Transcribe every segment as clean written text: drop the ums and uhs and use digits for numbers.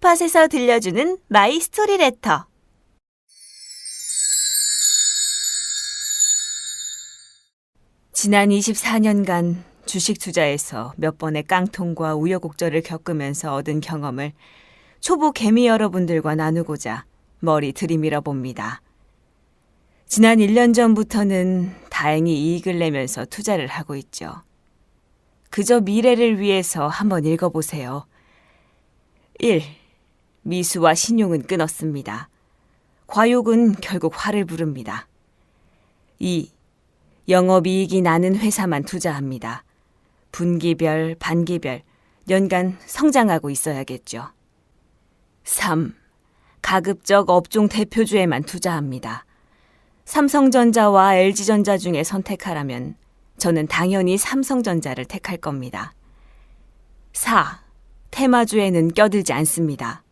톡팟에서 들려주는 마이 스토리 레터. 지난 24년간 주식 투자에서 몇 번의 깡통과 우여곡절을 겪으면서 얻은 경험을 초보 개미 여러분들과 나누고자 머리 들이밀어 봅니다. 지난 1년 전부터는 다행히 이익을 내면서 투자를 하고 있죠. 그저 미래를 위해서 한번 읽어보세요. 1. 미수와 신용은 끊었습니다. 과욕은 결국 화를 부릅니다. 2. 영업이익이 나는 회사만 투자합니다. 분기별, 반기별, 연간 성장하고 있어야겠죠. 3. 가급적 업종 대표주에만 투자합니다. 삼성전자와 LG전자 중에 선택하라면 저는 당연히 삼성전자를 택할 겁니다. 4. 테마주에는 껴들지 않습니다.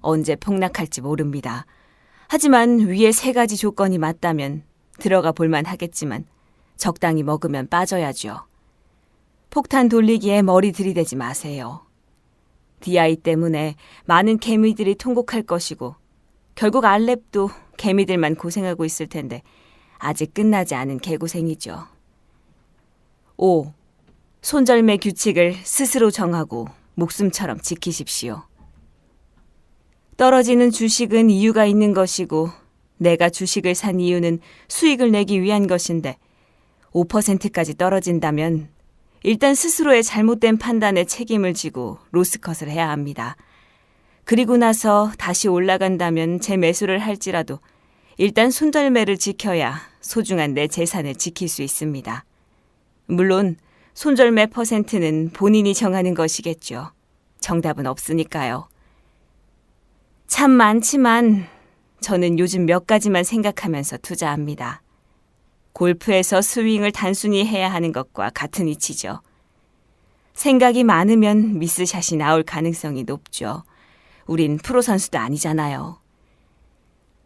언제 폭락할지 모릅니다. 하지만 위에 3가지 조건이 맞다면 들어가 볼만 하겠지만 적당히 먹으면 빠져야죠. 폭탄 돌리기에 머리 들이대지 마세요. DI 때문에 많은 개미들이 통곡할 것이고 결국 알랩도 개미들만 고생하고 있을 텐데 아직 끝나지 않은 개고생이죠. 5. 손절매 규칙을 스스로 정하고 목숨처럼 지키십시오. 떨어지는 주식은 이유가 있는 것이고 내가 주식을 산 이유는 수익을 내기 위한 것인데 5%까지 떨어진다면 일단 스스로의 잘못된 판단에 책임을 지고 로스컷을 해야 합니다. 그리고 나서 다시 올라간다면 재매수를 할지라도 일단 손절매를 지켜야 소중한 내 재산을 지킬 수 있습니다. 물론 손절매 퍼센트는 본인이 정하는 것이겠죠. 정답은 없으니까요. 참 많지만 저는 요즘 몇 가지만 생각하면서 투자합니다. 골프에서 스윙을 단순히 해야 하는 것과 같은 이치죠. 생각이 많으면 미스샷이 나올 가능성이 높죠. 우린 프로 선수도 아니잖아요.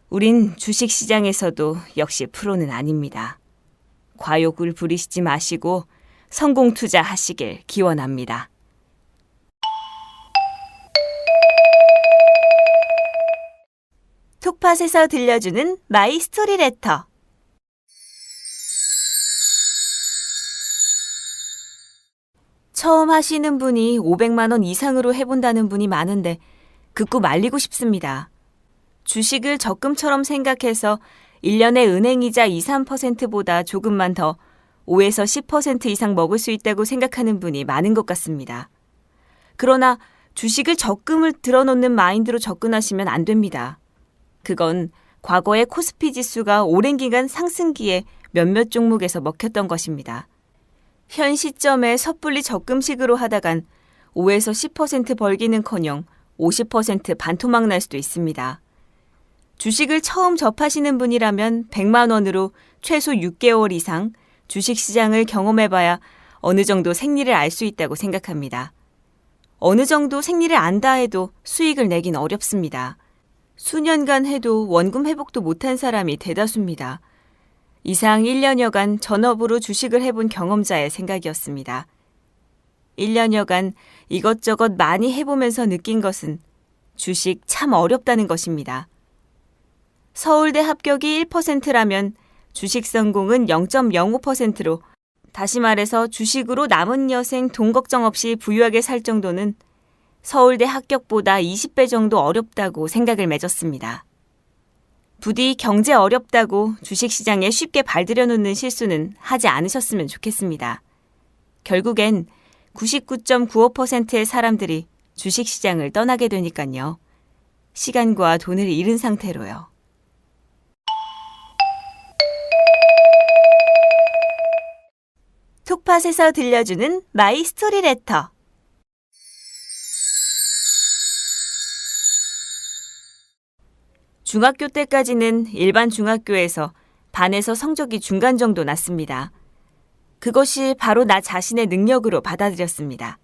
우린 주식시장에서도 역시 프로는 아닙니다. 과욕을 부리시지 마시고 성공 투자하시길 기원합니다. 톡팟에서 들려주는 마이 스토리 레터. 처음 하시는 분이 500만 원 이상으로 해본다는 분이 많은데 극구 말리고 싶습니다. 주식을 적금처럼 생각해서 1년에 은행이자 2, 3%보다 조금만 더 5에서 10% 이상 먹을 수 있다고 생각하는 분이 많은 것 같습니다. 그러나 주식을 적금을 들어놓는 마인드로 접근하시면 안 됩니다. 그건 과거의 코스피 지수가 오랜 기간 상승기에 몇몇 종목에서 먹혔던 것입니다. 현 시점에 섣불리 적금식으로 하다간 5에서 10% 벌기는커녕 50% 반토막 날 수도 있습니다. 주식을 처음 접하시는 분이라면 100만 원으로 최소 6개월 이상 주식시장을 경험해봐야 어느 정도 생리를 알 수 있다고 생각합니다. 어느 정도 생리를 안다 해도 수익을 내긴 어렵습니다. 수년간 해도 원금 회복도 못한 사람이 대다수입니다. 이상 1년여간 전업으로 주식을 해본 경험자의 생각이었습니다. 1년여간 이것저것 많이 해보면서 느낀 것은 주식 참 어렵다는 것입니다. 서울대 합격이 1%라면 주식 성공은 0.05%로 다시 말해서 주식으로 남은 여생 돈 걱정 없이 부유하게 살 정도는 서울대 합격보다 20배 정도 어렵다고 생각을 맺었습니다. 부디 경제 어렵다고 주식시장에 쉽게 발들여 놓는 실수는 하지 않으셨으면 좋겠습니다. 결국엔 99.95%의 사람들이 주식시장을 떠나게 되니까요. 시간과 돈을 잃은 상태로요. 톡팟에서 들려주는 마이 스토리 레터. 중학교 때까지는 일반 중학교에서 반에서 성적이 중간 정도 났습니다. 그것이 바로 나 자신의 능력으로 받아들였습니다.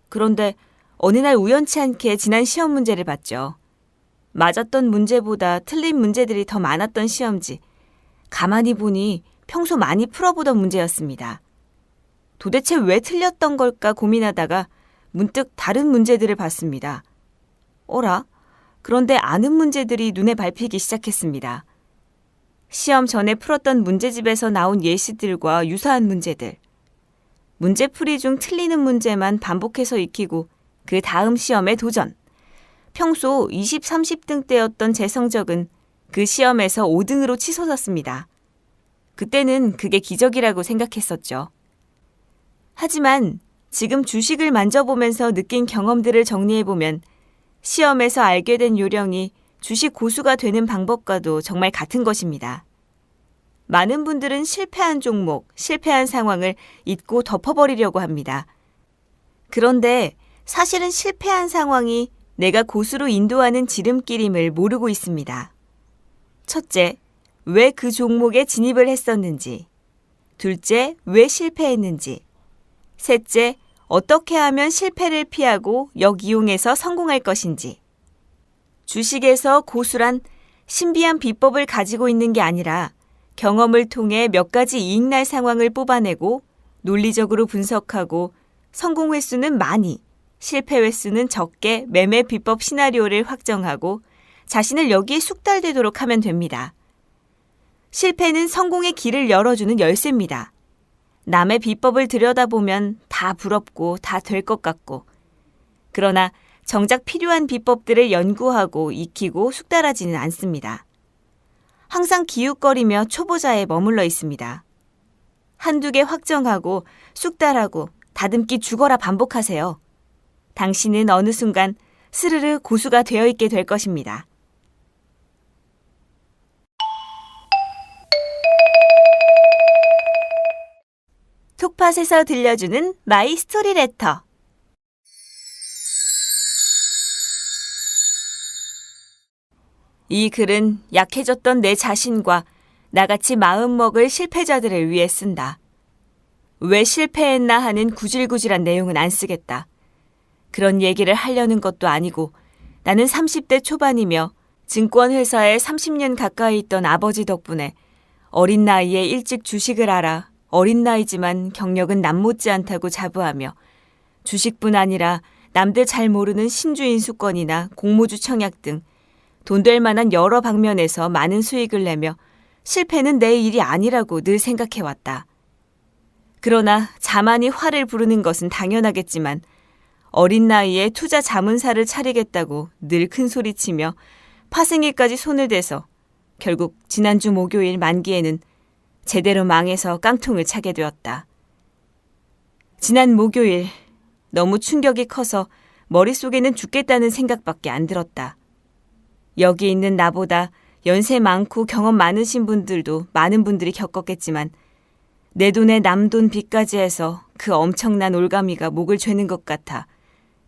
그런데 어느 날 우연치 않게 지난 시험 문제를 봤죠. 맞았던 문제보다 틀린 문제들이 더 많았던 시험지. 가만히 보니 평소 많이 풀어보던 문제였습니다. 도대체 왜 틀렸던 걸까 고민하다가 문득 다른 문제들을 봤습니다. 어라? 그런데 아는 문제들이 눈에 밟히기 시작했습니다. 시험 전에 풀었던 문제집에서 나온 예시들과 유사한 문제들. 문제풀이 중 틀리는 문제만 반복해서 익히고 그 다음 시험에 도전. 평소 20, 30등대였던 제 성적은 그 시험에서 5등으로 치솟았습니다. 그때는 그게 기적이라고 생각했었죠. 하지만 지금 주식을 만져보면서 느낀 경험들을 정리해보면 시험에서 알게 된 요령이 주식 고수가 되는 방법과도 정말 같은 것입니다. 많은 분들은 실패한 종목, 실패한 상황을 잊고 덮어버리려고 합니다. 그런데 사실은 실패한 상황이 내가 고수로 인도하는 지름길임을 모르고 있습니다. 첫째, 왜 그 종목에 진입을 했었는지. 둘째, 왜 실패했는지. 셋째, 어떻게 하면 실패를 피하고 역이용해서 성공할 것인지. 주식에서 고수란 신비한 비법을 가지고 있는 게 아니라 경험을 통해 몇 가지 이익날 상황을 뽑아내고 논리적으로 분석하고 성공 횟수는 많이, 실패 횟수는 적게 매매 비법 시나리오를 확정하고 자신을 여기에 숙달되도록 하면 됩니다. 실패는 성공의 길을 열어주는 열쇠입니다. 남의 비법을 들여다보면 다 부럽고 다 될 것 같고, 그러나 정작 필요한 비법들을 연구하고 익히고 숙달하지는 않습니다. 항상 기웃거리며 초보자에 머물러 있습니다. 한두 개 확정하고 숙달하고 다듬기 죽어라 반복하세요. 당신은 어느 순간 스르르 고수가 되어 있게 될 것입니다. 톡팟에서 들려주는 마이 스토리 레터. 이 글은 약해졌던 내 자신과 나같이 마음먹을 실패자들을 위해 쓴다. 왜 실패했나 하는 구질구질한 내용은 안 쓰겠다. 그런 얘기를 하려는 것도 아니고 나는 30대 초반이며 증권회사에 30년 가까이 있던 아버지 덕분에 어린 나이에 일찍 주식을 알아 어린 나이지만 경력은 남 못지않다고 자부하며 주식뿐 아니라 남들 잘 모르는 신주인 수권이나 공모주 청약 등 돈 될 만한 여러 방면에서 많은 수익을 내며 실패는 내 일이 아니라고 늘 생각해왔다. 그러나 자만이 화를 부르는 것은 당연하겠지만 어린 나이에 투자 자문사를 차리겠다고 늘 큰소리치며 파생일까지 손을 대서 결국 지난주 목요일 만기에는 제대로 망해서 깡통을 차게 되었다. 지난 목요일 너무 충격이 커서 머릿속에는 죽겠다는 생각밖에 안 들었다. 여기 있는 나보다 연세 많고 경험 많으신 분들도 많은 분들이 겪었겠지만 내 돈에 남 돈 빚까지 해서 그 엄청난 올가미가 목을 죄는 것 같아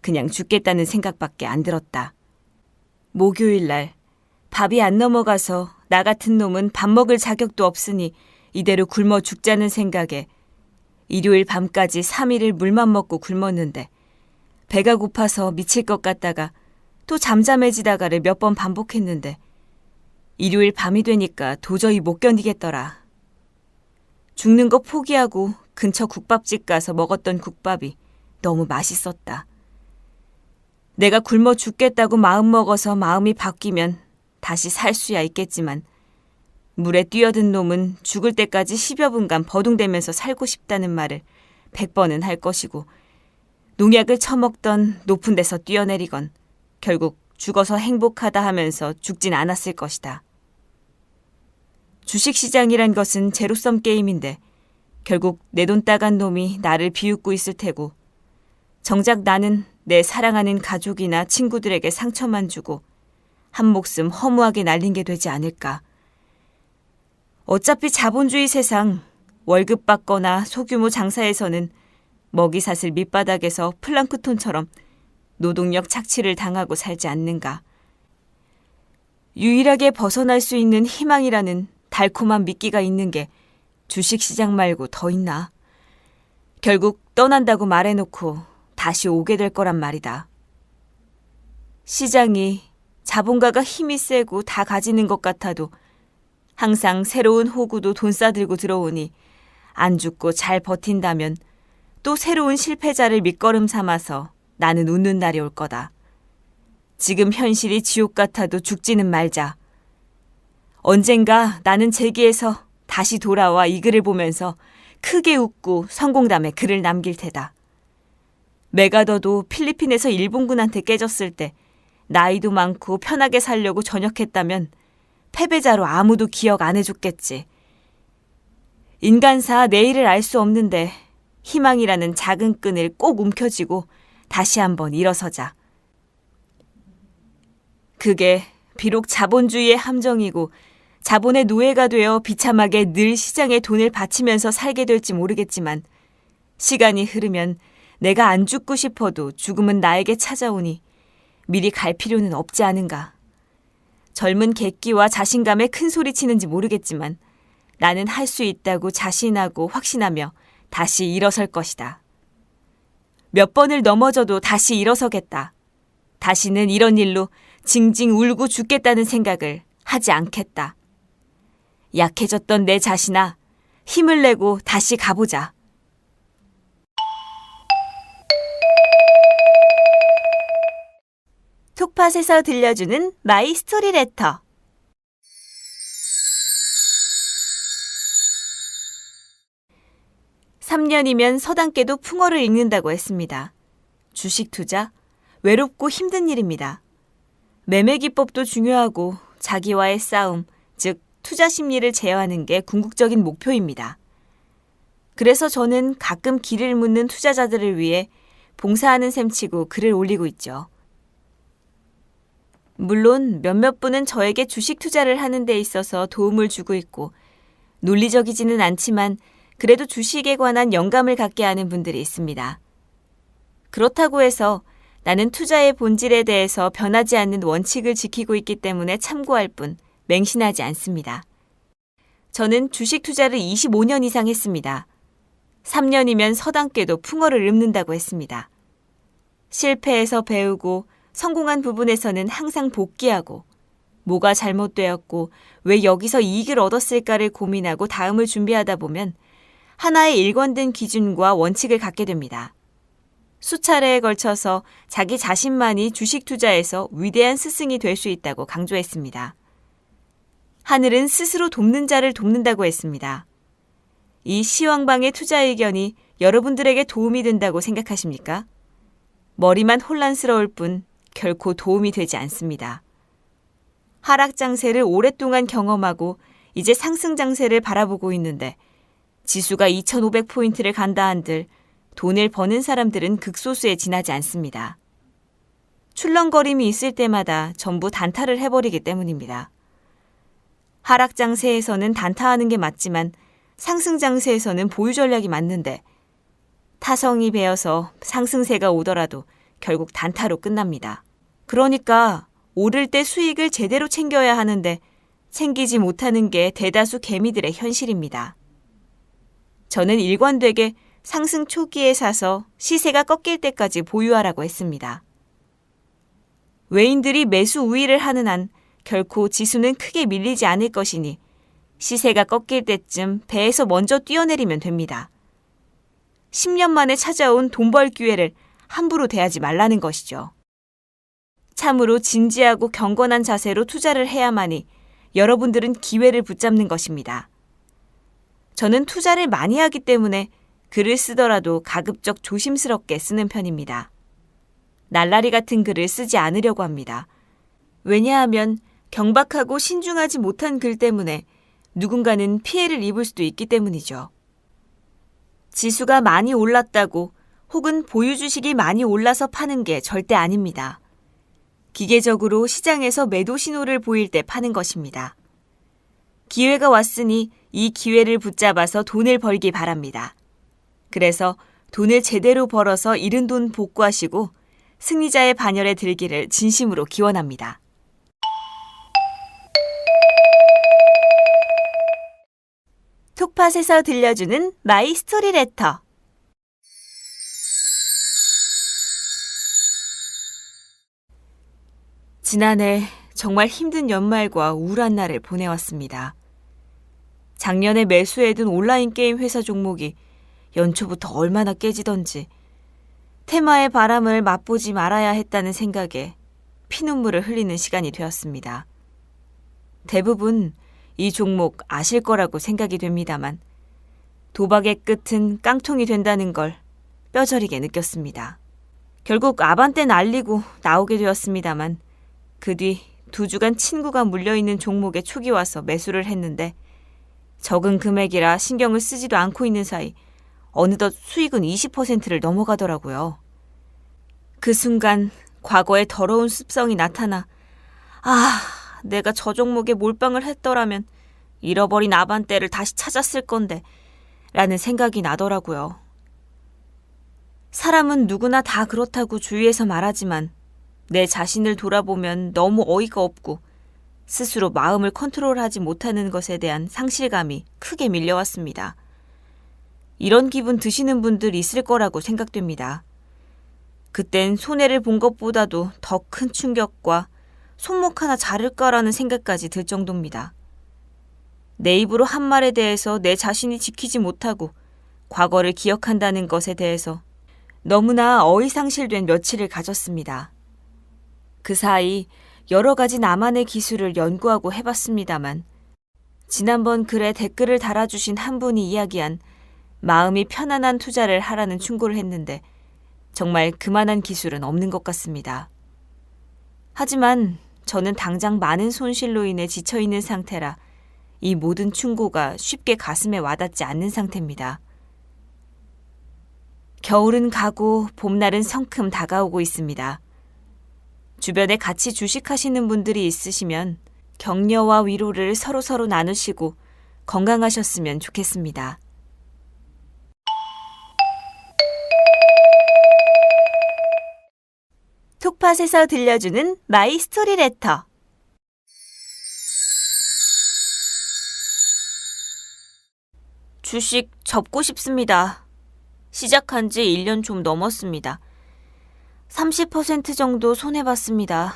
그냥 죽겠다는 생각밖에 안 들었다. 목요일 날 밥이 안 넘어가서 나 같은 놈은 밥 먹을 자격도 없으니 이대로 굶어 죽자는 생각에 일요일 밤까지 3일을 물만 먹고 굶었는데 배가 고파서 미칠 것 같다가 또 잠잠해지다가를 몇 번 반복했는데 일요일 밤이 되니까 도저히 못 견디겠더라. 죽는 거 포기하고 근처 국밥집 가서 먹었던 국밥이 너무 맛있었다. 내가 굶어 죽겠다고 마음먹어서 마음이 바뀌면 다시 살 수야 있겠지만 물에 뛰어든 놈은 죽을 때까지 10여 분간 버둥대면서 살고 싶다는 말을 100번은 할 것이고 농약을 처먹던 높은 데서 뛰어내리건 결국 죽어서 행복하다 하면서 죽진 않았을 것이다. 주식시장이란 것은 제로섬 게임인데 결국 내 돈 따간 놈이 나를 비웃고 있을 테고 정작 나는 내 사랑하는 가족이나 친구들에게 상처만 주고 한 목숨 허무하게 날린 게 되지 않을까. 어차피 자본주의 세상 월급 받거나 소규모 장사에서는 먹이사슬 밑바닥에서 플랑크톤처럼 노동력 착취를 당하고 살지 않는가. 유일하게 벗어날 수 있는 희망이라는 달콤한 미끼가 있는 게 주식시장 말고 더 있나. 결국 떠난다고 말해놓고 다시 오게 될 거란 말이다. 시장이 자본가가 힘이 세고 다 가지는 것 같아도 항상 새로운 호구도 돈 싸들고 들어오니 안 죽고 잘 버틴다면 또 새로운 실패자를 밑거름 삼아서 나는 웃는 날이 올 거다. 지금 현실이 지옥 같아도 죽지는 말자. 언젠가 나는 재기에서 다시 돌아와 이 글을 보면서 크게 웃고 성공담에 글을 남길 테다. 메가더도 필리핀에서 일본군한테 깨졌을 때 나이도 많고 편하게 살려고 전역했다면 패배자로 아무도 기억 안 해줬겠지. 인간사 내일을 알 수 없는데 희망이라는 작은 끈을 꼭 움켜쥐고 다시 한번 일어서자. 그게 비록 자본주의의 함정이고 자본의 노예가 되어 비참하게 늘 시장에 돈을 바치면서 살게 될지 모르겠지만 시간이 흐르면 내가 안 죽고 싶어도 죽음은 나에게 찾아오니 미리 갈 필요는 없지 않은가. 젊은 객기와 자신감에 큰 소리 치는지 모르겠지만 나는 할 수 있다고 자신하고 확신하며 다시 일어설 것이다. 몇 번을 넘어져도 다시 일어서겠다. 다시는 이런 일로 징징 울고 죽겠다는 생각을 하지 않겠다. 약해졌던 내 자신아, 힘을 내고 다시 가보자. 톡팟에서 들려주는 마이 스토리 레터. (3년이면) 서당께도 풍어를 읽는다고 했습니다. 주식 투자, 외롭고 힘든 일입니다. 매매 기법도 중요하고 자기와의 싸움, 즉 투자 심리를 제어하는 게 궁극적인 목표입니다. 그래서 저는 가끔 길을 묻는 투자자들을 위해 봉사하는 셈치고 글을 올리고 있죠. 물론 몇몇 분은 저에게 주식 투자를 하는 데 있어서 도움을 주고 있고 논리적이지는 않지만 그래도 주식에 관한 영감을 갖게 하는 분들이 있습니다. 그렇다고 해서 나는 투자의 본질에 대해서 변하지 않는 원칙을 지키고 있기 때문에 참고할 뿐 맹신하지 않습니다. 저는 주식 투자를 25년 이상 했습니다. 3년이면 서당께도 풍어를 읊는다고 했습니다. 실패해서 배우고 성공한 부분에서는 항상 복귀하고 뭐가 잘못되었고 왜 여기서 이익을 얻었을까를 고민하고 다음을 준비하다 보면 하나의 일관된 기준과 원칙을 갖게 됩니다. 수차례에 걸쳐서 자기 자신만이 주식 투자에서 위대한 스승이 될 수 있다고 강조했습니다. 하늘은 스스로 돕는 자를 돕는다고 했습니다. 이 시황방의 투자 의견이 여러분들에게 도움이 된다고 생각하십니까? 머리만 혼란스러울 뿐 결코 도움이 되지 않습니다. 하락 장세를 오랫동안 경험하고 이제 상승 장세를 바라보고 있는데 지수가 2,500포인트를 간다 한들 돈을 버는 사람들은 극소수에 지나지 않습니다. 출렁거림이 있을 때마다 전부 단타를 해버리기 때문입니다. 하락 장세에서는 단타하는 게 맞지만 상승 장세에서는 보유 전략이 맞는데 타성이 배어서 상승세가 오더라도 결국 단타로 끝납니다. 그러니까 오를 때 수익을 제대로 챙겨야 하는데 챙기지 못하는 게 대다수 개미들의 현실입니다. 저는 일관되게 상승 초기에 사서 시세가 꺾일 때까지 보유하라고 했습니다. 외인들이 매수 우위를 하는 한 결코 지수는 크게 밀리지 않을 것이니 시세가 꺾일 때쯤 배에서 먼저 뛰어내리면 됩니다. 10년 만에 찾아온 돈 벌 기회를 함부로 대하지 말라는 것이죠. 참으로 진지하고 경건한 자세로 투자를 해야만이 여러분들은 기회를 붙잡는 것입니다. 저는 투자를 많이 하기 때문에 글을 쓰더라도 가급적 조심스럽게 쓰는 편입니다. 날라리 같은 글을 쓰지 않으려고 합니다. 왜냐하면 경박하고 신중하지 못한 글 때문에 누군가는 피해를 입을 수도 있기 때문이죠. 지수가 많이 올랐다고 혹은 보유 주식이 많이 올라서 파는 게 절대 아닙니다. 기계적으로 시장에서 매도 신호를 보일 때 파는 것입니다. 기회가 왔으니 이 기회를 붙잡아서 돈을 벌기 바랍니다. 그래서 돈을 제대로 벌어서 잃은 돈 복구하시고 승리자의 반열에 들기를 진심으로 기원합니다. 톡팟에서 들려주는 마이 스토리 레터. 지난해 정말 힘든 연말과 우울한 날을 보내왔습니다. 작년에 매수해둔 온라인 게임 회사 종목이 연초부터 얼마나 깨지던지 테마의 바람을 맛보지 말아야 했다는 생각에 피눈물을 흘리는 시간이 되었습니다. 대부분 이 종목 아실 거라고 생각이 됩니다만 도박의 끝은 깡통이 된다는 걸 뼈저리게 느꼈습니다. 결국 아반떼 날리고 나오게 되었습니다만 그 뒤 2주간 친구가 물려있는 종목에 촉이 와서 매수를 했는데 적은 금액이라 신경을 쓰지도 않고 있는 사이 어느덧 수익은 20%를 넘어가더라고요. 그 순간 과거의 더러운 습성이 나타나 내가 저 종목에 몰빵을 했더라면 잃어버린 아반떼를 다시 찾았을 건데 라는 생각이 나더라고요. 사람은 누구나 다 그렇다고 주위에서 말하지만 내 자신을 돌아보면 너무 어이가 없고 스스로 마음을 컨트롤하지 못하는 것에 대한 상실감이 크게 밀려왔습니다. 이런 기분 드시는 분들 있을 거라고 생각됩니다. 그땐 손해를 본 것보다도 더 큰 충격과 손목 하나 자를까라는 생각까지 들 정도입니다. 내 입으로 한 말에 대해서 내 자신이 지키지 못하고 과거를 기억한다는 것에 대해서 너무나 어이상실된 며칠을 가졌습니다. 그 사이 여러 가지 나만의 기술을 연구하고 해봤습니다만 지난번 글에 댓글을 달아주신 한 분이 이야기한 마음이 편안한 투자를 하라는 충고를 했는데 정말 그만한 기술은 없는 것 같습니다. 하지만 저는 당장 많은 손실로 인해 지쳐있는 상태라 이 모든 충고가 쉽게 가슴에 와닿지 않는 상태입니다. 겨울은 가고 봄날은 성큼 다가오고 있습니다. 주변에 같이 주식하시는 분들이 있으시면 격려와 위로를 서로서로 나누시고 건강하셨으면 좋겠습니다. 톡팟에서 들려주는 마이 스토리 레터. 주식 접고 싶습니다. 시작한 지 1년 좀 넘었습니다. 30% 정도 손해봤습니다.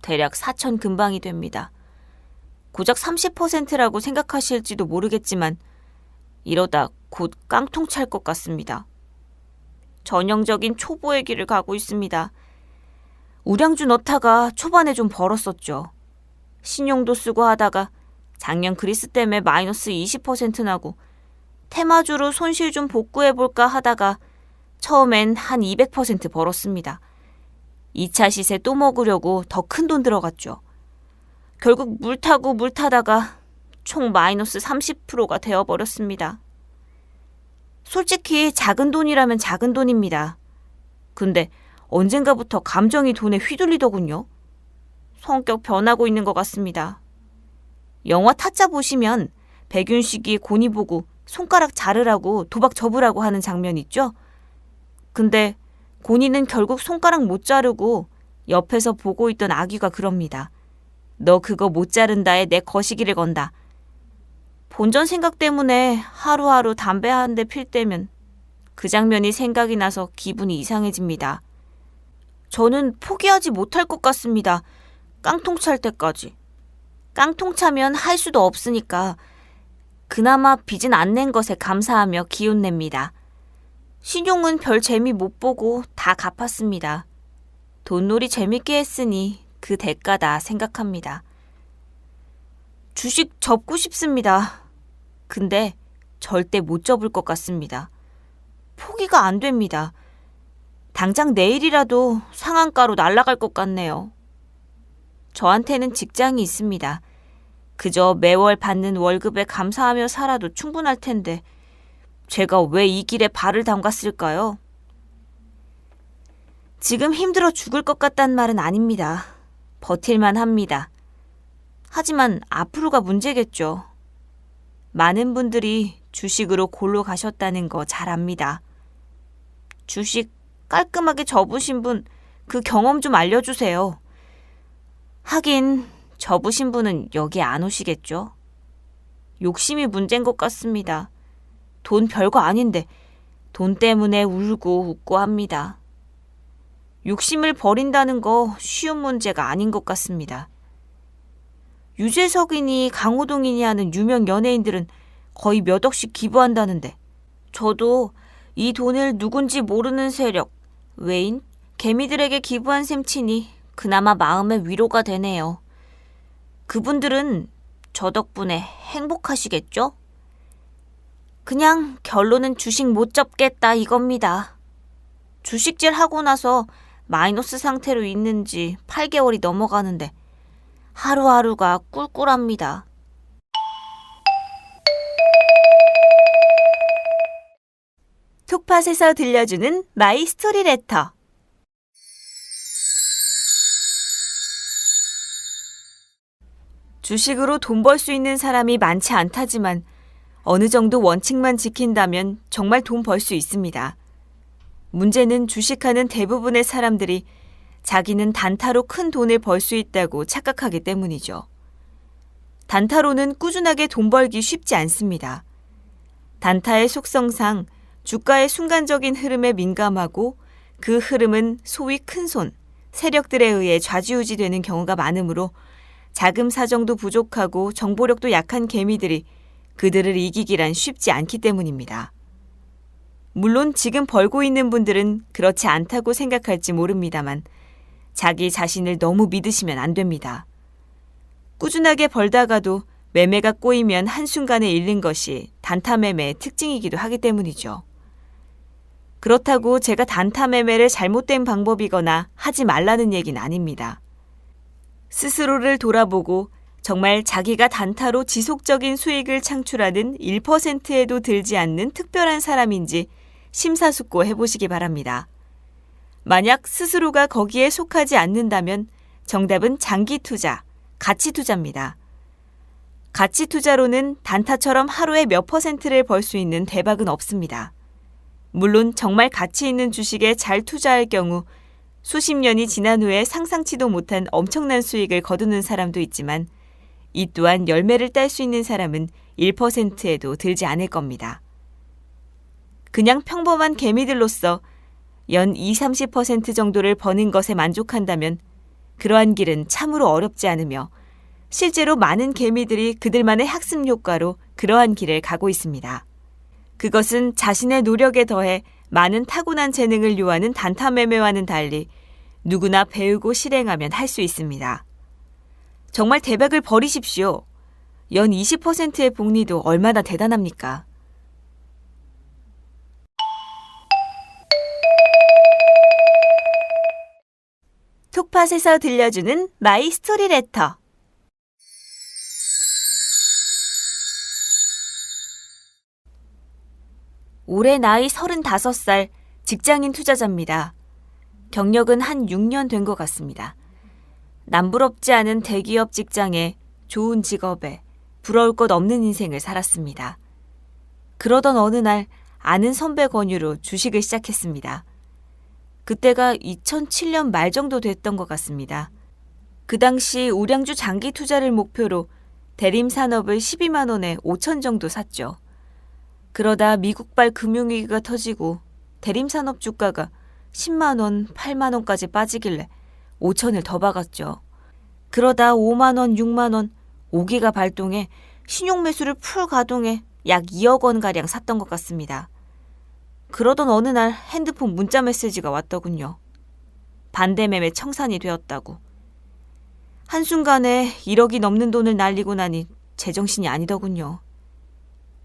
대략 4천 금방이 됩니다. 고작 30%라고 생각하실지도 모르겠지만 이러다 곧 깡통 찰 것 같습니다. 전형적인 초보의 길을 가고 있습니다. 우량주 넣다가 초반에 좀 벌었었죠. 신용도 쓰고 하다가 작년 그리스 때문에 마이너스 20% 나고 테마주로 손실 좀 복구해볼까 하다가 처음엔 한 200% 벌었습니다. 2차 시세 또 먹으려고 더 큰 돈 들어갔죠. 결국 물 타고 물 타다가 총 마이너스 30%가 되어버렸습니다. 솔직히 작은 돈이라면 작은 돈입니다. 근데 언젠가부터 감정이 돈에 휘둘리더군요. 성격 변하고 있는 것 같습니다. 영화 타짜 보시면 백윤식이 고니 보고 손가락 자르라고 도박 접으라고 하는 장면 있죠? 근데 고니는 결국 손가락 못 자르고 옆에서 보고 있던 아귀가 그럽니다. 너 그거 못 자른다에 내 거시기를 건다. 본전 생각 때문에 하루하루 담배 한 대 필 때면 그 장면이 생각이 나서 기분이 이상해집니다. 저는 포기하지 못할 것 같습니다. 깡통 찰 때까지. 깡통 차면 할 수도 없으니까 그나마 빚은 안 낸 것에 감사하며 기운냅니다. 신용은 별 재미 못 보고 다 갚았습니다. 돈놀이 재밌게 했으니 그 대가다 생각합니다. 주식 접고 싶습니다. 근데 절대 못 접을 것 같습니다. 포기가 안 됩니다. 당장 내일이라도 상한가로 날아갈 것 같네요. 저한테는 직장이 있습니다. 그저 매월 받는 월급에 감사하며 살아도 충분할 텐데 제가 왜 이 길에 발을 담갔을까요? 지금 힘들어 죽을 것 같단 말은 아닙니다. 버틸만 합니다. 하지만 앞으로가 문제겠죠. 많은 분들이 주식으로 골로 가셨다는 거 잘 압니다. 주식 깔끔하게 접으신 분, 그 경험 좀 알려주세요. 하긴 접으신 분은 여기 안 오시겠죠? 욕심이 문제인 것 같습니다. 돈 별거 아닌데 돈 때문에 울고 웃고 합니다. 욕심을 버린다는 거 쉬운 문제가 아닌 것 같습니다. 유재석이니 강호동이니 하는 유명 연예인들은 거의 몇 억씩 기부한다는데 저도 이 돈을 누군지 모르는 세력, 외인, 개미들에게 기부한 셈 치니 그나마 마음의 위로가 되네요. 그분들은 저 덕분에 행복하시겠죠? 그냥 결론은 주식 못 접겠다 이겁니다. 주식질 하고 나서 마이너스 상태로 있는 지 8개월이 넘어가는데 하루하루가 꿀꿀합니다. 톡팟에서 들려주는 마이 스토리 레터. 주식으로 돈 벌 수 있는 사람이 많지 않다지만 어느 정도 원칙만 지킨다면 정말 돈 벌 수 있습니다. 문제는 주식하는 대부분의 사람들이 자기는 단타로 큰 돈을 벌 수 있다고 착각하기 때문이죠. 단타로는 꾸준하게 돈 벌기 쉽지 않습니다. 단타의 속성상 주가의 순간적인 흐름에 민감하고 그 흐름은 소위 큰손, 세력들에 의해 좌지우지되는 경우가 많으므로 자금 사정도 부족하고 정보력도 약한 개미들이 그들을 이기기란 쉽지 않기 때문입니다. 물론 지금 벌고 있는 분들은 그렇지 않다고 생각할지 모릅니다만 자기 자신을 너무 믿으시면 안 됩니다. 꾸준하게 벌다가도 매매가 꼬이면 한순간에 잃는 것이 단타 매매의 특징이기도 하기 때문이죠. 그렇다고 제가 단타 매매를 잘못된 방법이거나 하지 말라는 얘기는 아닙니다. 스스로를 돌아보고 정말 자기가 단타로 지속적인 수익을 창출하는 1%에도 들지 않는 특별한 사람인지 심사숙고 해보시기 바랍니다. 만약 스스로가 거기에 속하지 않는다면 정답은 장기 투자, 가치 투자입니다. 가치 투자로는 단타처럼 하루에 몇 %를 벌 수 있는 대박은 없습니다. 물론 정말 가치 있는 주식에 잘 투자할 경우 수십 년이 지난 후에 상상치도 못한 엄청난 수익을 거두는 사람도 있지만 이 또한 열매를 딸 수 있는 사람은 1%에도 들지 않을 겁니다. 그냥 평범한 개미들로서 연 20-30% 정도를 버는 것에 만족한다면 그러한 길은 참으로 어렵지 않으며 실제로 많은 개미들이 그들만의 학습 효과로 그러한 길을 가고 있습니다. 그것은 자신의 노력에 더해 많은 타고난 재능을 요하는 단타 매매와는 달리 누구나 배우고 실행하면 할 수 있습니다. 정말 대박을 벌이십시오. 연 20%의 복리도 얼마나 대단합니까? 톡팟에서 들려주는 마이 스토리 레터. 올해 나이 35살 직장인 투자자입니다. 경력은 한 6년 된 것 같습니다. 남부럽지 않은 대기업 직장에 좋은 직업에 부러울 것 없는 인생을 살았습니다. 그러던 어느 날 아는 선배 권유로 주식을 시작했습니다. 그때가 2007년 말 정도 됐던 것 같습니다. 그 당시 우량주 장기 투자를 목표로 대림산업을 12만 원에 5천 정도 샀죠. 그러다 미국발 금융위기가 터지고 대림산업 주가가 10만 원, 8만 원까지 빠지길래 5천을 더 박았죠. 그러다 5만 원, 6만 원, 5기가 발동해 신용매수를 풀 가동해 약 2억 원가량 샀던 것 같습니다. 그러던 어느 날 핸드폰 문자 메시지가 왔더군요. 반대매매 청산이 되었다고. 한순간에 1억이 넘는 돈을 날리고 나니 제정신이 아니더군요.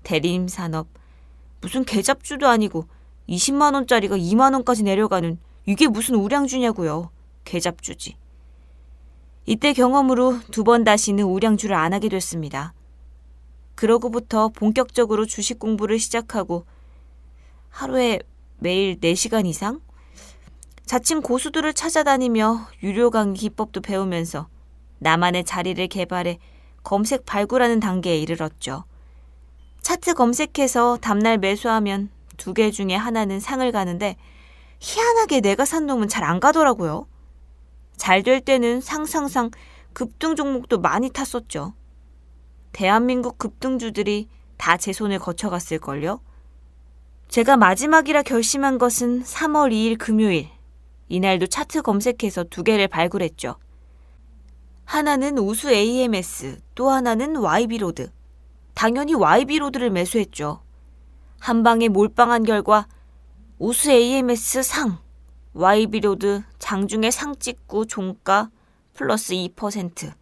대림산업, 무슨 계잡주도 아니고 20만 원짜리가 2만 원까지 내려가는 이게 무슨 우량주냐고요. 계잡주지. 이때 경험으로 2번 다시는 우량주를 안 하게 됐습니다. 그러고부터 본격적으로 주식 공부를 시작하고 하루에 매일 4시간 이상? 자칭 고수들을 찾아다니며 유료 강의 기법도 배우면서 나만의 자리를 개발해 검색 발굴하는 단계에 이르렀죠. 차트 검색해서 다음날 매수하면 2개 중에 하나는 상을 가는데 희한하게 내가 산 놈은 잘 안 가더라고요. 잘 될 때는 상상상 급등 종목도 많이 탔었죠. 대한민국 급등주들이 다 제 손을 거쳐갔을걸요. 제가 마지막이라 결심한 것은 3월 2일 금요일. 이날도 차트 검색해서 2개를 발굴했죠. 하나는 우수 AMS, 또 하나는 YB로드. 당연히 YB로드를 매수했죠. 한 방에 몰빵한 결과 우수 AMS 상, YB로드 장중에 상 찍고 종가 플러스 2%.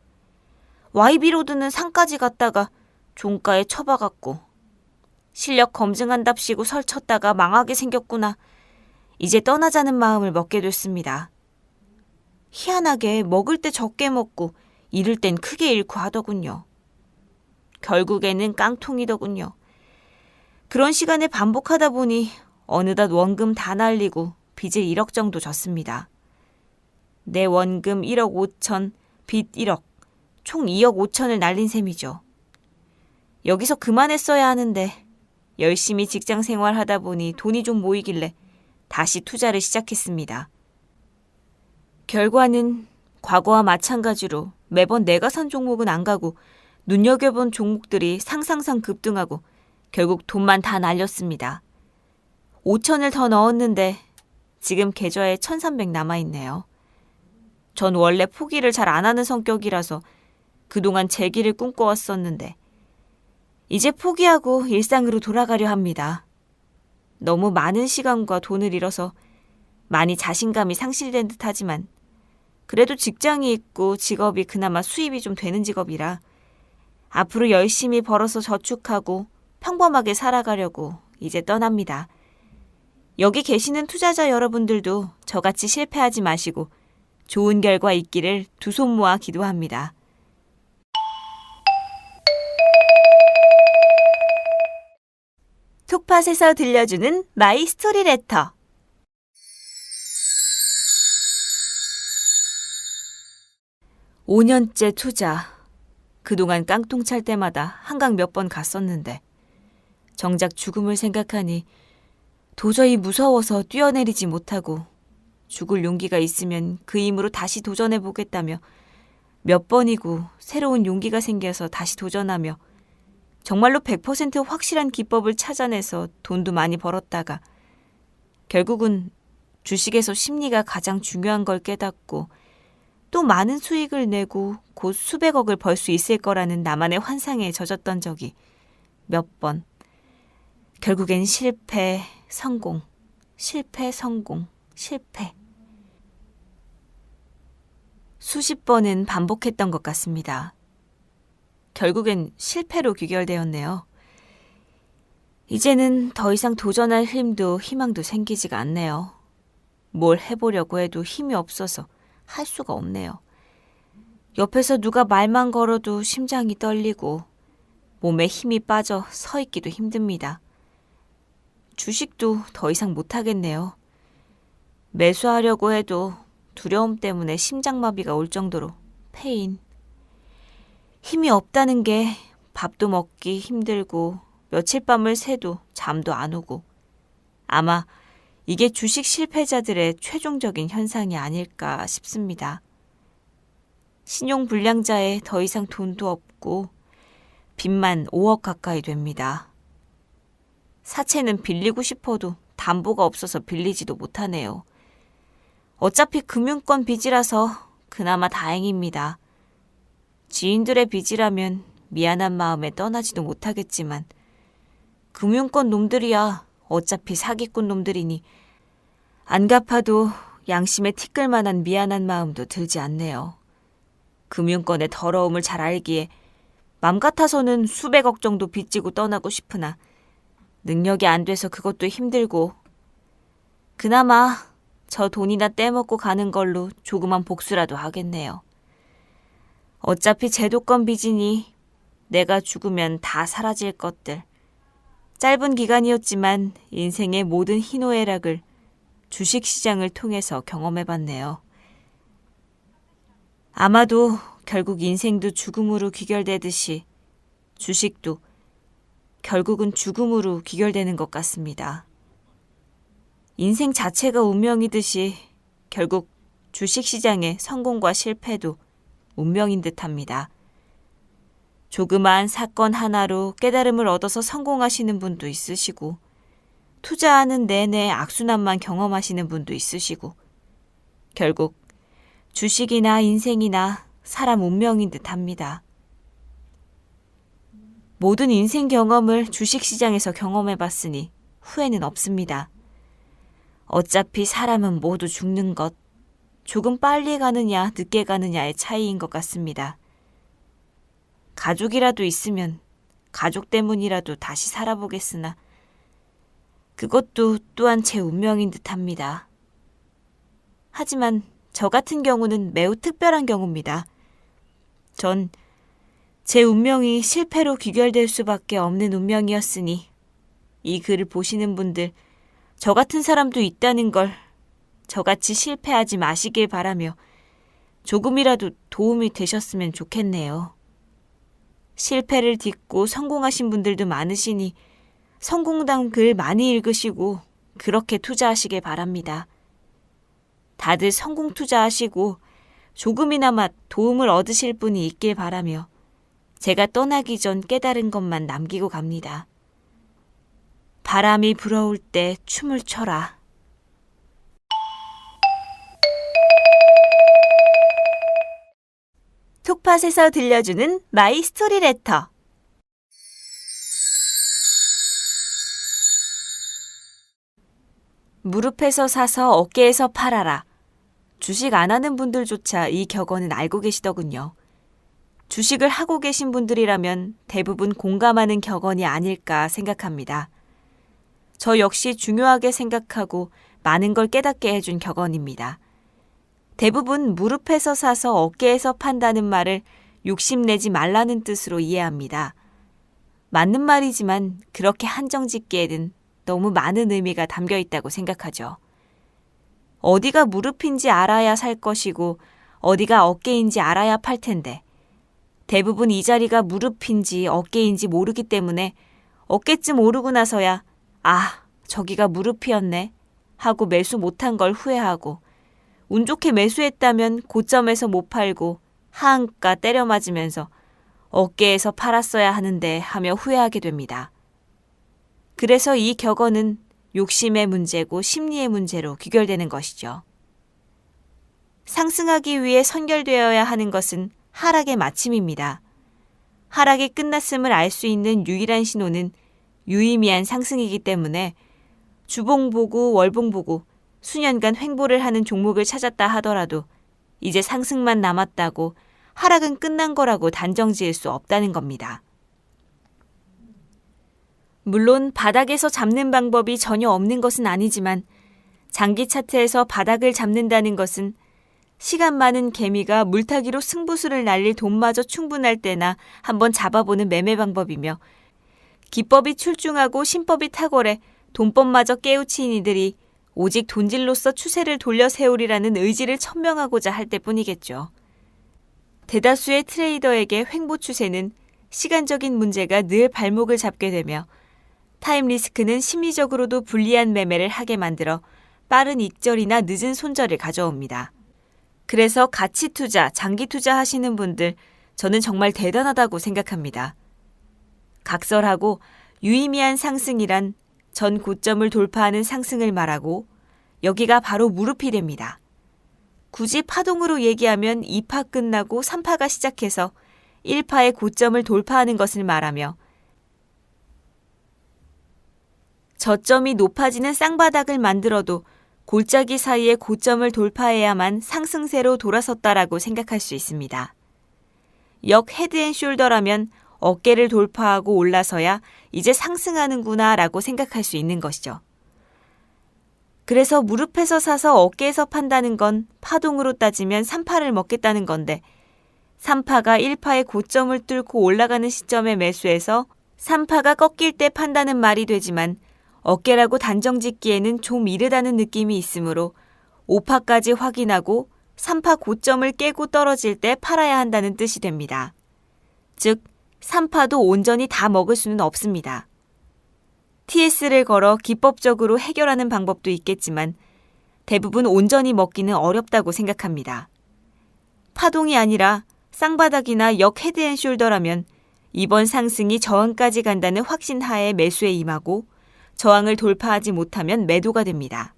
YB로드는 상까지 갔다가 종가에 처박았고 실력 검증한답시고 설쳤다가 망하게 생겼구나. 이제 떠나자는 마음을 먹게 됐습니다. 희한하게 먹을 때 적게 먹고 잃을 땐 크게 잃고 하더군요. 결국에는 깡통이더군요. 그런 시간을 반복하다 보니 어느덧 원금 다 날리고 빚을 1억 정도 졌습니다. 내 원금 1억 5천, 빚 1억, 총 2억 5천을 날린 셈이죠. 여기서 그만했어야 하는데 열심히 직장 생활하다 보니 돈이 좀 모이길래 다시 투자를 시작했습니다. 결과는 과거와 마찬가지로 매번 내가 산 종목은 안 가고 눈여겨본 종목들이 상상상 급등하고 결국 돈만 다 날렸습니다. 5천을 더 넣었는데 지금 계좌에 1,300 남아있네요. 전 원래 포기를 잘 안 하는 성격이라서 그동안 재기를 꿈꿔왔었는데 이제 포기하고 일상으로 돌아가려 합니다. 너무 많은 시간과 돈을 잃어서 많이 자신감이 상실된 듯하지만 그래도 직장이 있고 직업이 그나마 수입이 좀 되는 직업이라 앞으로 열심히 벌어서 저축하고 평범하게 살아가려고 이제 떠납니다. 여기 계시는 투자자 여러분들도 저같이 실패하지 마시고 좋은 결과 있기를 두 손 모아 기도합니다. 톡팟에서 들려주는 마이 스토리 레터. (5년째) 투자. 그동안 깡통 찰 때마다 한강 몇 번 갔었는데 정작 죽음을 생각하니 도저히 무서워서 뛰어내리지 못하고 죽을 용기가 있으면 그 힘으로 다시 도전해보겠다며 몇 번이고 새로운 용기가 생겨서 다시 도전하며 정말로 100% 확실한 기법을 찾아내서 돈도 많이 벌었다가 결국은 주식에서 심리가 가장 중요한 걸 깨닫고 또 많은 수익을 내고 곧 수백억을 벌 수 있을 거라는 나만의 환상에 젖었던 적이 몇 번. 결국엔 실패, 성공, 실패, 성공, 실패. 수십 번은 반복했던 것 같습니다. 결국엔 실패로 귀결되었네요. 이제는 더 이상 도전할 힘도 희망도 생기지가 않네요. 뭘 해보려고 해도 힘이 없어서 할 수가 없네요. 옆에서 누가 말만 걸어도 심장이 떨리고 몸에 힘이 빠져 서 있기도 힘듭니다. 주식도 더 이상 못하겠네요. 매수하려고 해도 두려움 때문에 심장마비가 올 정도로 패인. 힘이 없다는 게 밥도 먹기 힘들고 며칠 밤을 새도 잠도 안 오고 아마 이게 주식 실패자들의 최종적인 현상이 아닐까 싶습니다. 신용불량자에 더 이상 돈도 없고 빚만 5억 가까이 됩니다. 사채는 빌리고 싶어도 담보가 없어서 빌리지도 못하네요. 어차피 금융권 빚이라서 그나마 다행입니다. 지인들의 빚이라면 미안한 마음에 떠나지도 못하겠지만 금융권 놈들이야 어차피 사기꾼 놈들이니 안 갚아도 양심에 티끌 만한 미안한 마음도 들지 않네요. 금융권의 더러움을 잘 알기에 맘 같아서는 수백억 정도 빚지고 떠나고 싶으나 능력이 안 돼서 그것도 힘들고 그나마 저 돈이나 떼먹고 가는 걸로 조그만 복수라도 하겠네요. 어차피 제도권 빚이니 내가 죽으면 다 사라질 것들. 짧은 기간이었지만 인생의 모든 희노애락을 주식시장을 통해서 경험해봤네요. 아마도 결국 인생도 죽음으로 귀결되듯이 주식도 결국은 죽음으로 귀결되는 것 같습니다. 인생 자체가 운명이듯이 결국 주식시장의 성공과 실패도 운명인 듯합니다. 조그마한 사건 하나로 깨달음을 얻어서 성공하시는 분도 있으시고 투자하는 내내 악순환만 경험하시는 분도 있으시고 결국 주식이나 인생이나 사람 운명인 듯합니다. 모든 인생 경험을 주식시장에서 경험해봤으니 후회는 없습니다. 어차피 사람은 모두 죽는 것. 조금 빨리 가느냐 늦게 가느냐의 차이인 것 같습니다. 가족이라도 있으면 가족 때문이라도 다시 살아보겠으나 그것도 또한 제 운명인 듯합니다. 하지만 저 같은 경우는 매우 특별한 경우입니다. 전 제 운명이 실패로 귀결될 수밖에 없는 운명이었으니 이 글을 보시는 분들, 저 같은 사람도 있다는 걸 저같이 실패하지 마시길 바라며 조금이라도 도움이 되셨으면 좋겠네요. 실패를 딛고 성공하신 분들도 많으시니 성공담 글 많이 읽으시고 그렇게 투자하시길 바랍니다. 다들 성공 투자하시고 조금이나마 도움을 얻으실 분이 있길 바라며 제가 떠나기 전 깨달은 것만 남기고 갑니다. 바람이 불어올 때 춤을 춰라. 톡팟에서 들려주는 마이 스토리 레터. 무릎에서 사서 어깨에서 팔아라. 주식 안 하는 분들조차 이 격언은 알고 계시더군요. 주식을 하고 계신 분들이라면 대부분 공감하는 격언이 아닐까 생각합니다. 저 역시 중요하게 생각하고 많은 걸 깨닫게 해준 격언입니다. 대부분 무릎에서 사서 어깨에서 판다는 말을 욕심내지 말라는 뜻으로 이해합니다. 맞는 말이지만 그렇게 한정짓기에는 너무 많은 의미가 담겨 있다고 생각하죠. 어디가 무릎인지 알아야 살 것이고 어디가 어깨인지 알아야 팔 텐데 대부분 이 자리가 무릎인지 어깨인지 모르기 때문에 어깨쯤 오르고 나서야 아, 저기가 무릎이었네 하고 매수 못한 걸 후회하고 운 좋게 매수했다면 고점에서 못 팔고 하한가 때려 맞으면서 어깨에서 팔았어야 하는데 하며 후회하게 됩니다. 그래서 이 격언은 욕심의 문제고 심리의 문제로 귀결되는 것이죠. 상승하기 위해 선결되어야 하는 것은 하락의 마침입니다. 하락이 끝났음을 알 수 있는 유일한 신호는 유의미한 상승이기 때문에 주봉 보고 월봉 보고 수년간 횡보를 하는 종목을 찾았다 하더라도 이제 상승만 남았다고 하락은 끝난 거라고 단정 지을 수 없다는 겁니다. 물론 바닥에서 잡는 방법이 전혀 없는 것은 아니지만 장기 차트에서 바닥을 잡는다는 것은 시간 많은 개미가 물타기로 승부수를 날릴 돈마저 충분할 때나 한번 잡아보는 매매 방법이며 기법이 출중하고 신법이 탁월해 돈법마저 깨우친 이들이 오직 돈질로서 추세를 돌려 세우리라는 의지를 천명하고자 할 때뿐이겠죠. 대다수의 트레이더에게 횡보 추세는 시간적인 문제가 늘 발목을 잡게 되며 타임 리스크는 심리적으로도 불리한 매매를 하게 만들어 빠른 익절이나 늦은 손절을 가져옵니다. 그래서 가치 투자, 장기 투자 하시는 분들 저는 정말 대단하다고 생각합니다. 각설하고 유의미한 상승이란 전 고점을 돌파하는 상승을 말하고 여기가 바로 무릎이 됩니다. 굳이 파동으로 얘기하면 2파 끝나고 3파가 시작해서 1파의 고점을 돌파하는 것을 말하며 저점이 높아지는 쌍바닥을 만들어도 골짜기 사이에 고점을 돌파해야만 상승세로 돌아섰다라고 생각할 수 있습니다. 역 헤드앤숄더라면 어깨를 돌파하고 올라서야 이제 상승하는구나 라고 생각할 수 있는 것이죠. 그래서 무릎에서 사서 어깨에서 판다는 건 파동으로 따지면 3파를 먹겠다는 건데 3파가 1파의 고점을 뚫고 올라가는 시점에 매수해서 3파가 꺾일 때 판다는 말이 되지만 어깨라고 단정 짓기에는 좀 이르다는 느낌이 있으므로 5파까지 확인하고 3파 고점을 깨고 떨어질 때 팔아야 한다는 뜻이 됩니다. 즉 3파도 온전히 다 먹을 수는 없습니다. TS를 걸어 기법적으로 해결하는 방법도 있겠지만 대부분 온전히 먹기는 어렵다고 생각합니다. 파동이 아니라 쌍바닥이나 역 헤드앤숄더라면 이번 상승이 저항까지 간다는 확신 하에 매수에 임하고 저항을 돌파하지 못하면 매도가 됩니다.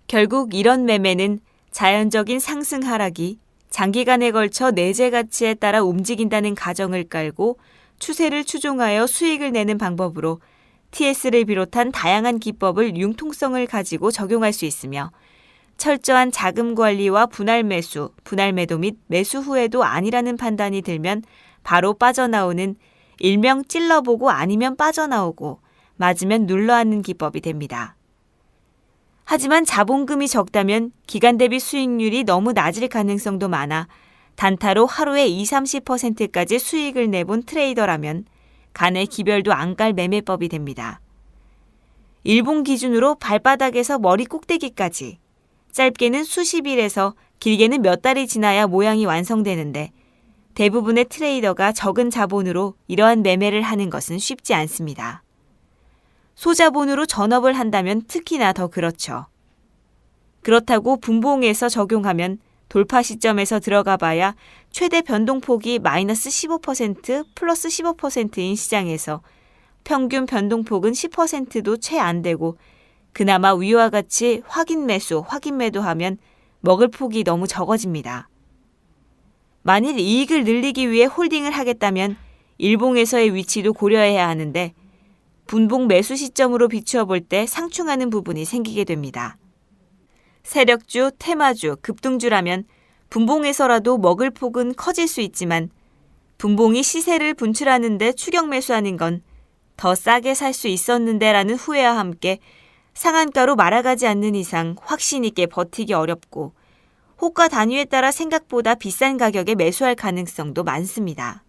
결국 이런 매매는 자연적인 상승 하락이 장기간에 걸쳐 내재 가치에 따라 움직인다는 가정을 깔고 추세를 추종하여 수익을 내는 방법으로 TS를 비롯한 다양한 기법을 융통성을 가지고 적용할 수 있으며 철저한 자금 관리와 분할 매수, 분할 매도 및 매수 후에도 아니라는 판단이 들면 바로 빠져나오는 일명 찔러보고 아니면 빠져나오고 맞으면 눌러앉는 기법이 됩니다. 하지만 자본금이 적다면 기간 대비 수익률이 너무 낮을 가능성도 많아 단타로 하루에 20-30%까지 수익을 내본 트레이더라면 간의 기별도 안 갈 매매법이 됩니다. 일봉 기준으로 발바닥에서 머리 꼭대기까지 짧게는 수십 일에서 길게는 몇 달이 지나야 모양이 완성되는데 대부분의 트레이더가 적은 자본으로 이러한 매매를 하는 것은 쉽지 않습니다. 소자본으로 전업을 한다면 특히나 더 그렇죠. 그렇다고 분봉에서 적용하면 돌파 시점에서 들어가 봐야 최대 변동폭이 마이너스 15%, 플러스 15%인 시장에서 평균 변동폭은 10%도 채 안 되고 그나마 위와 같이 확인 매수, 확인 매도하면 먹을 폭이 너무 적어집니다. 만일 이익을 늘리기 위해 홀딩을 하겠다면 일봉에서의 위치도 고려해야 하는데 분봉 매수 시점으로 비추어 볼 때 상충하는 부분이 생기게 됩니다. 세력주, 테마주, 급등주라면 분봉에서라도 먹을 폭은 커질 수 있지만 분봉이 시세를 분출하는 데 추격 매수하는 건 더 싸게 살 수 있었는데 라는 후회와 함께 상한가로 말아가지 않는 이상 확신 있게 버티기 어렵고 호가 단위에 따라 생각보다 비싼 가격에 매수할 가능성도 많습니다.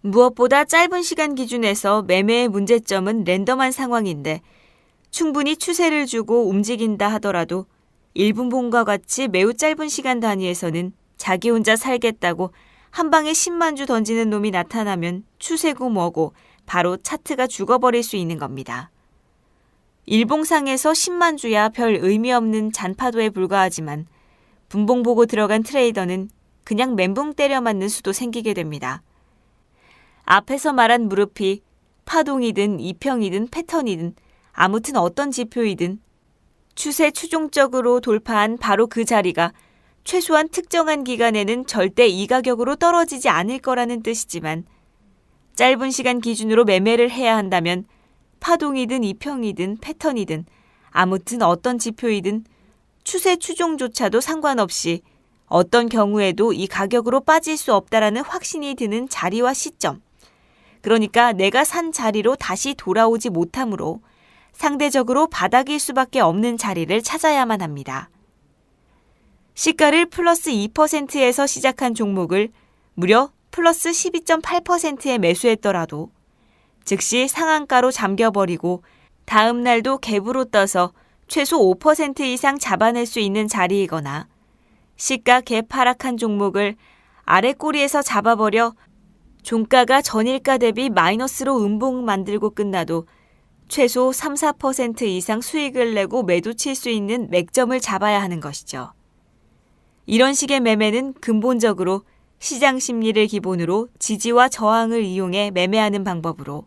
무엇보다 짧은 시간 기준에서 매매의 문제점은 랜덤한 상황인데 충분히 추세를 주고 움직인다 하더라도 1분봉과 같이 매우 짧은 시간 단위에서는 자기 혼자 살겠다고 한 방에 10만 주 던지는 놈이 나타나면 추세고 뭐고 바로 차트가 죽어버릴 수 있는 겁니다. 일봉상에서 10만 주야 별 의미 없는 잔파도에 불과하지만 분봉 보고 들어간 트레이더는 그냥 멘붕 때려 맞는 수도 생기게 됩니다. 앞에서 말한 무릎이 파동이든 이평이든 패턴이든 아무튼 어떤 지표이든 추세 추종적으로 돌파한 바로 그 자리가 최소한 특정한 기간에는 절대 이 가격으로 떨어지지 않을 거라는 뜻이지만 짧은 시간 기준으로 매매를 해야 한다면 파동이든 이평이든 패턴이든 아무튼 어떤 지표이든 추세 추종조차도 상관없이 어떤 경우에도 이 가격으로 빠질 수 없다라는 확신이 드는 자리와 시점. 그러니까 내가 산 자리로 다시 돌아오지 못하므로 상대적으로 바닥일 수밖에 없는 자리를 찾아야만 합니다. 시가를 플러스 2%에서 시작한 종목을 무려 플러스 12.8%에 매수했더라도 즉시 상한가로 잠겨버리고 다음 날도 갭으로 떠서 최소 5% 이상 잡아낼 수 있는 자리이거나 시가 갭 하락한 종목을 아래 꼬리에서 잡아버려 종가가 전일가 대비 마이너스로 음봉 만들고 끝나도 최소 3-4% 이상 수익을 내고 매도 칠 수 있는 맥점을 잡아야 하는 것이죠. 이런 식의 매매는 근본적으로 시장 심리를 기본으로 지지와 저항을 이용해 매매하는 방법으로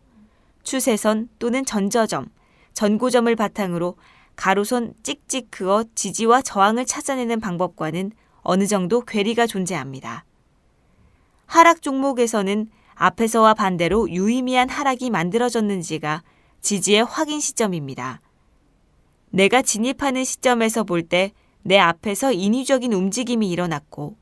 추세선 또는 전저점, 전고점을 바탕으로 가로선 찍찍 그어 지지와 저항을 찾아내는 방법과는 어느 정도 괴리가 존재합니다. 하락 종목에서는 앞에서와 반대로 유의미한 하락이 만들어졌는지가 지지의 확인 시점입니다. 내가 진입하는 시점에서 볼 때 내 앞에서 인위적인 움직임이 일어났고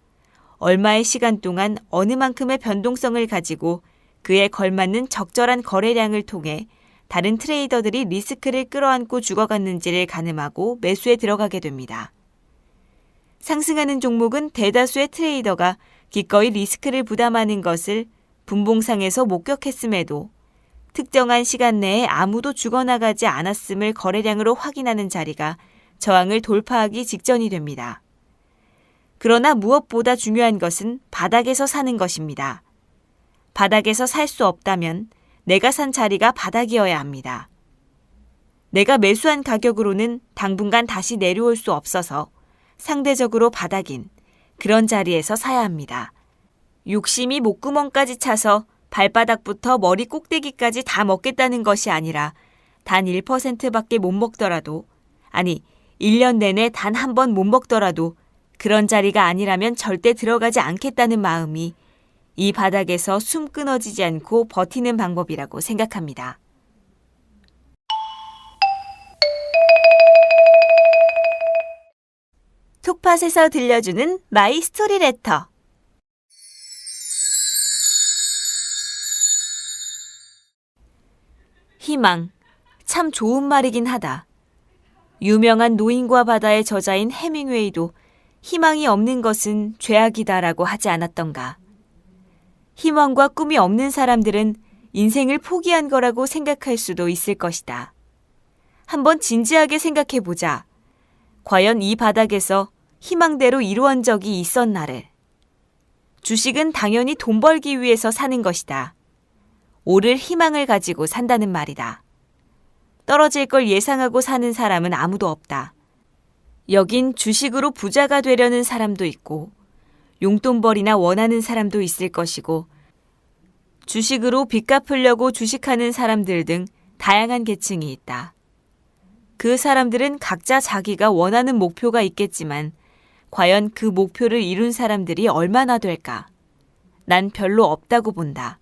얼마의 시간 동안 어느 만큼의 변동성을 가지고 그에 걸맞는 적절한 거래량을 통해 다른 트레이더들이 리스크를 끌어안고 죽어갔는지를 가늠하고 매수에 들어가게 됩니다. 상승하는 종목은 대다수의 트레이더가 기꺼이 리스크를 부담하는 것을 분봉상에서 목격했음에도 특정한 시간 내에 아무도 죽어나가지 않았음을 거래량으로 확인하는 자리가 저항을 돌파하기 직전이 됩니다. 그러나 무엇보다 중요한 것은 바닥에서 사는 것입니다. 바닥에서 살 수 없다면 내가 산 자리가 바닥이어야 합니다. 내가 매수한 가격으로는 당분간 다시 내려올 수 없어서 상대적으로 바닥인 그런 자리에서 사야 합니다. 욕심이 목구멍까지 차서 발바닥부터 머리 꼭대기까지 다 먹겠다는 것이 아니라 단 1%밖에 못 먹더라도, 아니 1년 내내 단 한 번 못 먹더라도 그런 자리가 아니라면 절대 들어가지 않겠다는 마음이 이 바닥에서 숨 끊어지지 않고 버티는 방법이라고 생각합니다. 톡팟에서 들려주는 마이 스토리 레터. 희망, 참 좋은 말이긴 하다. 유명한 노인과 바다의 저자인 해밍웨이도 희망이 없는 것은 죄악이다라고 하지 않았던가. 희망과 꿈이 없는 사람들은 인생을 포기한 거라고 생각할 수도 있을 것이다. 한번 진지하게 생각해보자. 과연 이 바닥에서 희망대로 이루어진 적이 있었나를. 주식은 당연히 돈 벌기 위해서 사는 것이다. 오를 희망을 가지고 산다는 말이다. 떨어질 걸 예상하고 사는 사람은 아무도 없다. 여긴 주식으로 부자가 되려는 사람도 있고 용돈벌이나 원하는 사람도 있을 것이고 주식으로 빚 갚으려고 주식하는 사람들 등 다양한 계층이 있다. 그 사람들은 각자 자기가 원하는 목표가 있겠지만 과연 그 목표를 이룬 사람들이 얼마나 될까? 난 별로 없다고 본다.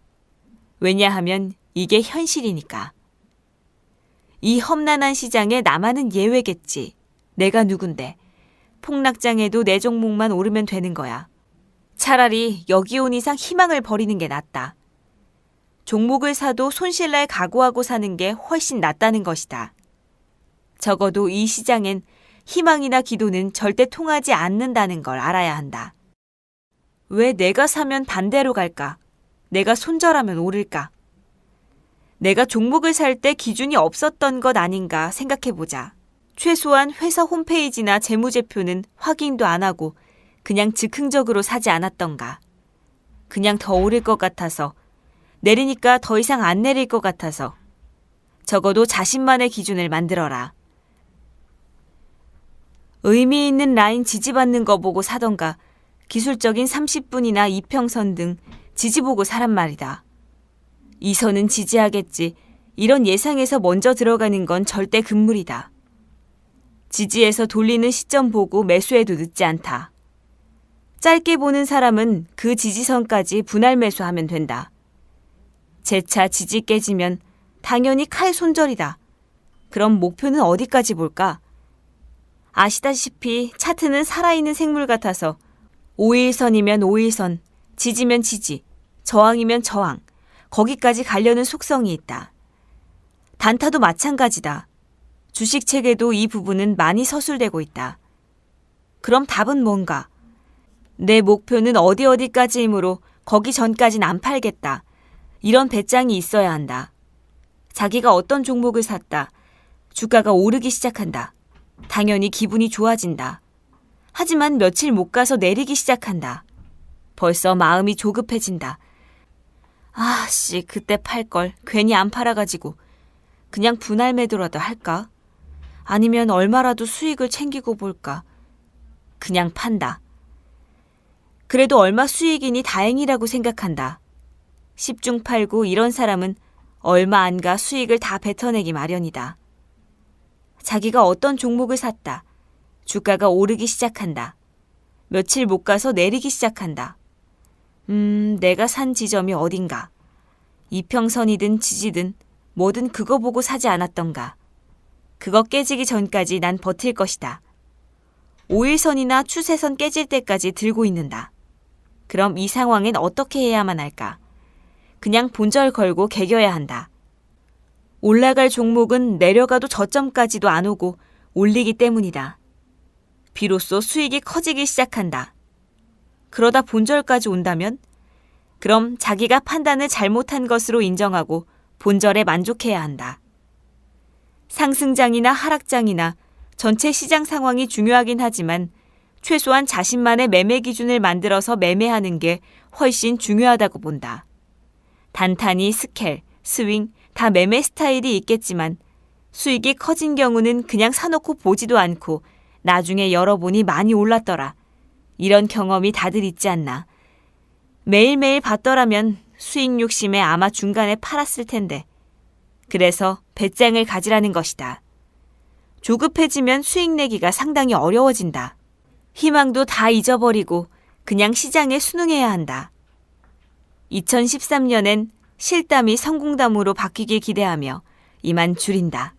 왜냐하면 이게 현실이니까. 이 험난한 시장에 나만은 예외겠지. 내가 누군데. 폭락장에도 내 종목만 오르면 되는 거야. 차라리 여기 온 이상 희망을 버리는 게 낫다. 종목을 사도 손실날 각오하고 사는 게 훨씬 낫다는 것이다. 적어도 이 시장엔 희망이나 기도는 절대 통하지 않는다는 걸 알아야 한다. 왜 내가 사면 반대로 갈까? 내가 손절하면 오를까? 내가 종목을 살 때 기준이 없었던 것 아닌가 생각해보자. 최소한 회사 홈페이지나 재무제표는 확인도 안 하고 그냥 즉흥적으로 사지 않았던가. 그냥 더 오를 것 같아서, 내리니까 더 이상 안 내릴 것 같아서. 적어도 자신만의 기준을 만들어라. 의미 있는 라인 지지받는 거 보고 사던가 기술적인 30분이나 이평선 등 지지 보고 사란 말이다. 이 선은 지지하겠지. 이런 예상에서 먼저 들어가는 건 절대 금물이다. 지지에서 돌리는 시점 보고 매수해도 늦지 않다. 짧게 보는 사람은 그 지지선까지 분할 매수하면 된다. 재차 지지 깨지면 당연히 칼 손절이다. 그럼 목표는 어디까지 볼까? 아시다시피 차트는 살아있는 생물 같아서 5일선이면 5일선, 지지면 지지, 저항이면 저항, 거기까지 가려는 속성이 있다. 단타도 마찬가지다. 주식책에도 이 부분은 많이 서술되고 있다. 그럼 답은 뭔가? 내 목표는 어디까지이므로 거기 전까진 안 팔겠다. 이런 배짱이 있어야 한다. 자기가 어떤 종목을 샀다. 주가가 오르기 시작한다. 당연히 기분이 좋아진다. 하지만 며칠 못 가서 내리기 시작한다. 벌써 마음이 조급해진다. 그때 팔걸. 괜히 안 팔아가지고. 그냥 분할 매도라도 할까? 아니면 얼마라도 수익을 챙기고 볼까? 그냥 판다. 그래도 얼마 수익이니 다행이라고 생각한다. 10중 8구 이런 사람은 얼마 안 가 수익을 다 뱉어내기 마련이다. 자기가 어떤 종목을 샀다. 주가가 오르기 시작한다. 며칠 못 가서 내리기 시작한다. 내가 산 지점이 어딘가. 이평선이든 지지든 뭐든 그거 보고 사지 않았던가. 그거 깨지기 전까지 난 버틸 것이다. 5일선이나 추세선 깨질 때까지 들고 있는다. 그럼 이 상황엔 어떻게 해야만 할까? 그냥 본절 걸고 개겨야 한다. 올라갈 종목은 내려가도 저점까지도 안 오고 올리기 때문이다. 비로소 수익이 커지기 시작한다. 그러다 본절까지 온다면? 그럼 자기가 판단을 잘못한 것으로 인정하고 본절에 만족해야 한다. 상승장이나 하락장이나 전체 시장 상황이 중요하긴 하지만 최소한 자신만의 매매 기준을 만들어서 매매하는 게 훨씬 중요하다고 본다. 단타니 스켈, 스윙 다 매매 스타일이 있겠지만 수익이 커진 경우는 그냥 사놓고 보지도 않고 나중에 열어보니 많이 올랐더라. 이런 경험이 다들 있지 않나. 매일매일 봤더라면 수익 욕심에 아마 중간에 팔았을 텐데. 그래서 배짱을 가지라는 것이다. 조급해지면 수익 내기가 상당히 어려워진다. 희망도 다 잊어버리고 그냥 시장에 순응해야 한다. 2013년엔 실담이 성공담으로 바뀌길 기대하며 이만 줄인다.